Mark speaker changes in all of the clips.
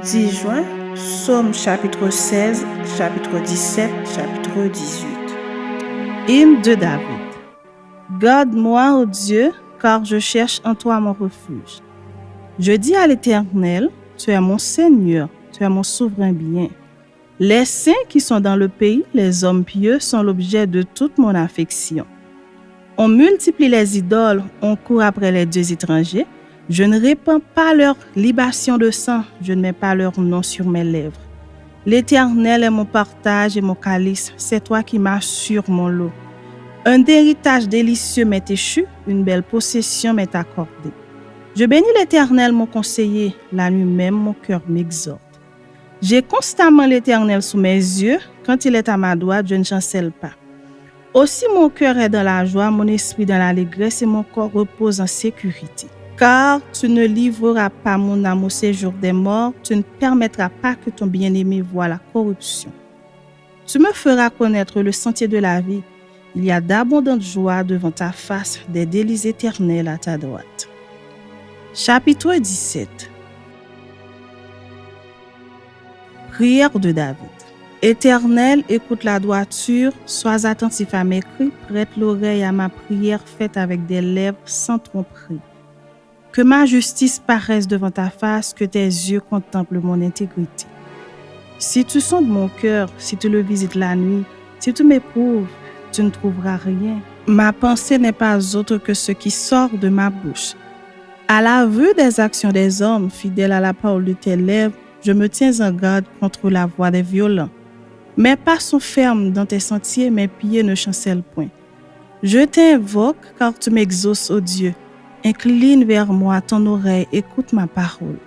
Speaker 1: 10 juin, Psaume chapitre 16, chapitre 17, chapitre 18. Hymne de David. Garde-moi, ô Dieu, car je cherche en toi mon refuge. Je dis à l'Éternel, tu es mon Seigneur, tu es mon souverain bien. Les saints qui sont dans le pays, les hommes pieux, sont l'objet de toute mon affection. On multiplie les idoles, on court après les dieux étrangers. Je ne répands pas leur libation de sang, je ne mets pas leur nom sur mes lèvres. L'Éternel est mon partage et mon calice, c'est toi qui m'assures mon lot. Un héritage délicieux m'est échu, une belle possession m'est accordée. Je bénis l'Éternel, mon conseiller, la nuit même mon cœur m'exhorte. J'ai constamment l'Éternel sous mes yeux, quand il est à ma droite, je ne chancelle pas. Aussi mon cœur est dans la joie, mon esprit dans l'allégresse et mon corps repose en sécurité. Car tu ne livreras pas mon âme au séjour des morts, tu ne permettras pas que ton bien-aimé voie la corruption. Tu me feras connaître le sentier de la vie. Il y a d'abondantes joies devant ta face, des délices éternels à ta droite. Chapitre 17. Prière de David. Éternel, écoute la droiture, sois attentif à mes cris, prête l'oreille à ma prière faite avec des lèvres sans tromperie. Que ma justice paraisse devant ta face, que tes yeux contemplent mon intégrité. Si tu sondes mon cœur, si tu le visites la nuit, si tu m'éprouves, tu ne trouveras rien. Ma pensée n'est pas autre que ce qui sort de ma bouche. À la vue des actions des hommes, fidèles à la parole de tes lèvres, je me tiens en garde contre la voix des violents. Mes pas sont fermes dans tes sentiers, mes pieds ne chancellent point. Je t'invoque car tu m'exauces, ô Dieu. Incline vers moi ton oreille, écoute ma parole.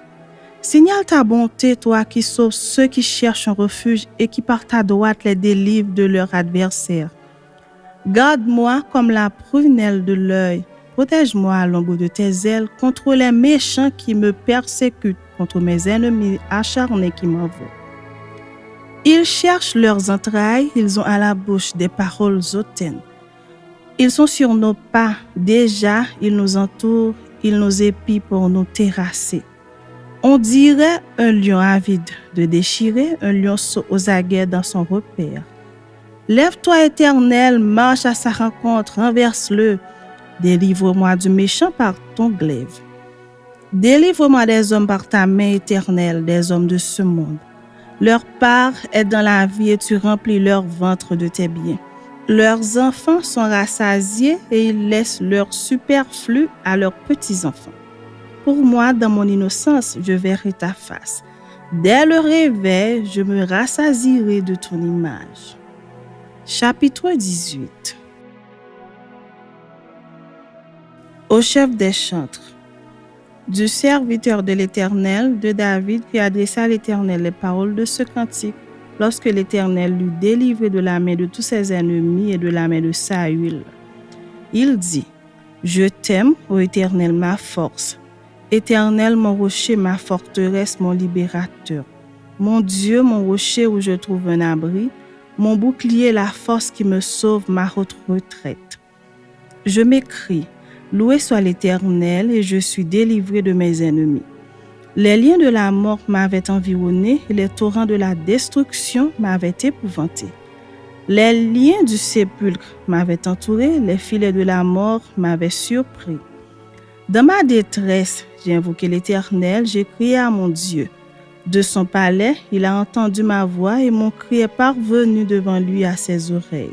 Speaker 1: Signale ta bonté, toi qui sauves ceux qui cherchent un refuge et qui par ta droite les délivres de leurs adversaires. Garde-moi comme la prunelle de l'œil. Protège-moi à l'ombre de tes ailes contre les méchants qui me persécutent, contre mes ennemis acharnés qui m'envoient. Ils cherchent leurs entrailles, ils ont à la bouche des paroles hautaines. Ils sont sur nos pas, déjà ils nous entourent, ils nous épient pour nous terrasser. On dirait un lion avide de déchirer, un lionceau aux aguets dans son repère. Lève-toi, Éternel, marche à sa rencontre, renverse-le. Délivre-moi du méchant par ton glaive. Délivre-moi des hommes par ta main éternelle, des hommes de ce monde. Leur part est dans la vie et tu remplis leur ventre de tes biens. Leurs enfants sont rassasiés et ils laissent leur superflu à leurs petits-enfants. Pour moi, dans mon innocence, je verrai ta face. Dès le réveil, je me rassasierai de ton image. Chapitre 18. Au chef des chantres. Du serviteur de l'Éternel, de David, qui adressa à l'Éternel les paroles de ce cantique, lorsque l'Éternel l'eut délivré de la main de tous ses ennemis et de la main de Saül. Il dit, « Je t'aime, ô Éternel, ma force. Éternel, mon rocher, ma forteresse, mon libérateur. Mon Dieu, mon rocher où je trouve un abri, mon bouclier, la force qui me sauve, ma haute retraite. Je m'écrie, loué soit l'Éternel, et je suis délivré de mes ennemis. Les liens de la mort m'avaient environné et les torrents de la destruction m'avaient épouvanté. Les liens du sépulcre m'avaient entouré, les filets de la mort m'avaient surpris. Dans ma détresse, j'ai invoqué l'Éternel, j'ai crié à mon Dieu. De son palais, il a entendu ma voix et mon cri est parvenu devant lui à ses oreilles.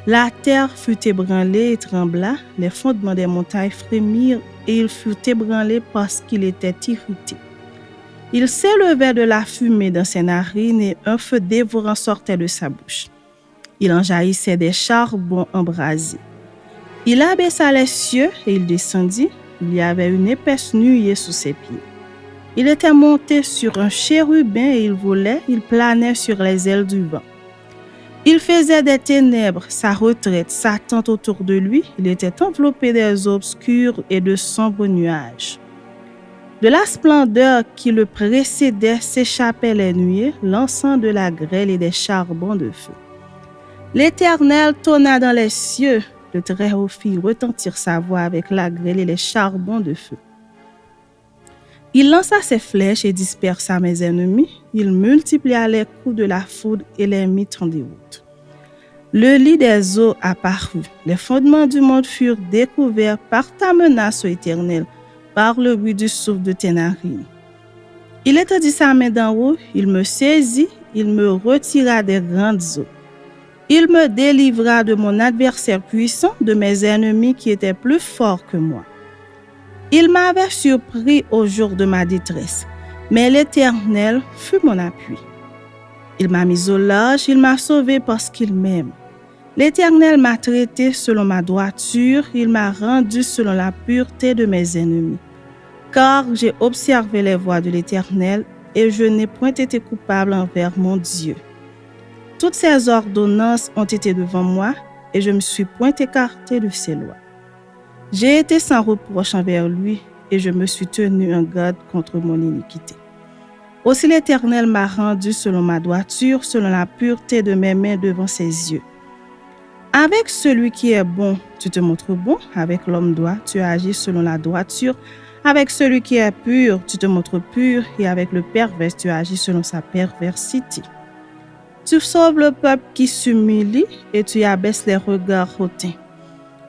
Speaker 1: La terre fut ébranlée et trembla, les fondements des montagnes frémirent et il fut ébranlé parce qu'il était irrité. Il s'élevait de la fumée dans ses narines et un feu dévorant sortait de sa bouche. Il en jaillissait des charbons embrasés. Il abaissa les cieux et il descendit. Il y avait une épaisse nuée sous ses pieds. Il était monté sur un chérubin et il volait, il planait sur les ailes du vent. Il faisait des ténèbres sa retraite, sa tente autour de lui. Il était enveloppé des eaux obscures et de sombres nuages. De la splendeur qui le précédait s'échappaient les nuées, l'encens de la grêle et des charbons de feu. L'Éternel tonna dans les cieux, le Très-Haut fit retentir sa voix avec la grêle et les charbons de feu. Il lança ses flèches et dispersa mes ennemis. Il multiplia les coups de la foudre et les mit en déroute. Le lit des eaux apparut. Les fondements du monde furent découverts par ta menace, ô Éternel, par le bruit du souffle de tes narines. Il étendit sa main d'en haut, il me saisit, il me retira des grandes eaux. Il me délivra de mon adversaire puissant, de mes ennemis qui étaient plus forts que moi. Il m'avait surpris au jour de ma détresse, mais l'Éternel fut mon appui. Il m'a mis au large, il m'a sauvé parce qu'il m'aime. L'Éternel m'a traité selon ma droiture, il m'a rendu selon la pureté de mes ennemis. Car j'ai observé les voies de l'Éternel et je n'ai point été coupable envers mon Dieu. Toutes ses ordonnances ont été devant moi et je ne me suis point écarté de ses lois. J'ai été sans reproche envers lui et je me suis tenu en garde contre mon iniquité. Aussi l'Éternel m'a rendu selon ma droiture, selon la pureté de mes mains devant ses yeux. Avec celui qui est bon, tu te montres bon. Avec l'homme droit, tu agis selon la droiture. Avec celui qui est pur, tu te montres pur. Et avec le pervers, tu agis selon sa perversité. Tu sauves le peuple qui s'humilie et tu abaisses les regards hautains.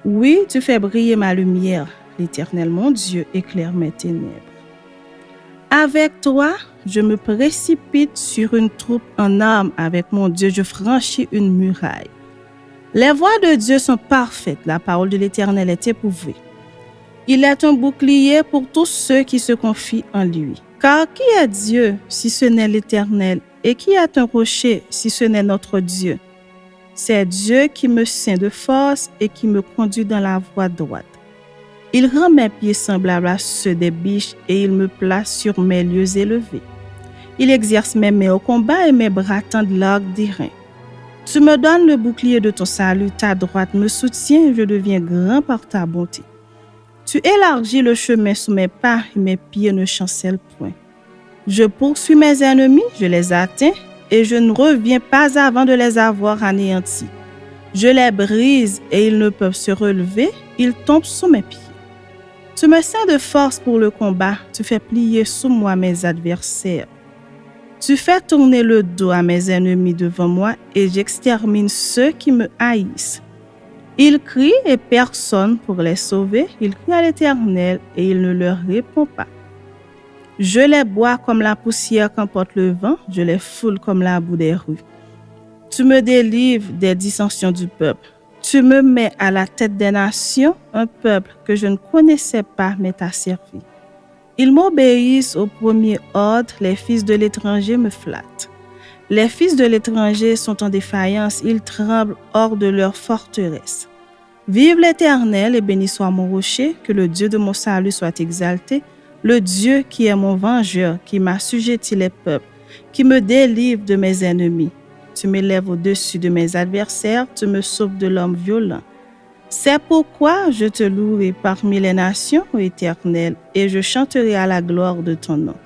Speaker 1: Oui, tu fais briller ma lumière. L'Éternel, mon Dieu, éclaire mes ténèbres. Avec toi, je me précipite sur une troupe en armes. Avec mon Dieu, je franchis une muraille. Les voies de Dieu sont parfaites. La parole de l'Éternel est éprouvée. Il est un bouclier pour tous ceux qui se confient en lui. Car qui est Dieu si ce n'est l'Éternel? Et qui est un rocher si ce n'est notre Dieu? C'est Dieu qui me ceint de force et qui me conduit dans la voie droite. Il rend mes pieds semblables à ceux des biches et il me place sur mes lieux élevés. Il exerce mes mains au combat et mes bras tendent l'arc d'airain. Tu me donnes le bouclier de ton salut, ta droite me soutient, je deviens grand par ta bonté. Tu élargis le chemin sous mes pas et mes pieds ne chancellent point. Je poursuis mes ennemis, je les atteins et je ne reviens pas avant de les avoir anéantis. Je les brise et ils ne peuvent se relever, ils tombent sous mes pieds. Tu me ceins de force pour le combat, tu fais plier sous moi mes adversaires. Tu fais tourner le dos à mes ennemis devant moi et j'extermine ceux qui me haïssent. Ils crient et personne pour les sauver, ils crient à l'Éternel et il ne leur répond pas. Je les bois comme la poussière qu'emporte le vent, je les foule comme la boue des rues. Tu me délivres des dissensions du peuple. Tu me mets à la tête des nations, un peuple que je ne connaissais pas mais t'a servi. Ils m'obéissent au premier ordre, les fils de l'étranger me flattent. Les fils de l'étranger sont en défaillance, ils tremblent hors de leur forteresse. Vive l'Éternel et béni soit mon rocher, que le Dieu de mon salut soit exalté, le Dieu qui est mon vengeur, qui m'assujettit les peuples, qui me délivre de mes ennemis. Tu m'élèves au-dessus de mes adversaires, tu me sauves de l'homme violent. C'est pourquoi je te louerai parmi les nations, ô Éternel, et je chanterai à la gloire de ton nom.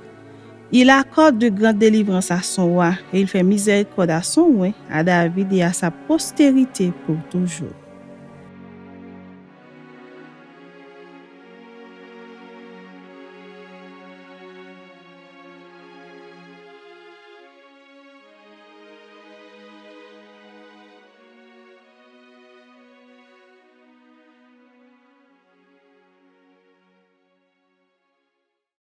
Speaker 1: Il accorde de grandes délivrances à son roi, et il fait miséricorde à son roi, à David et à sa postérité pour toujours.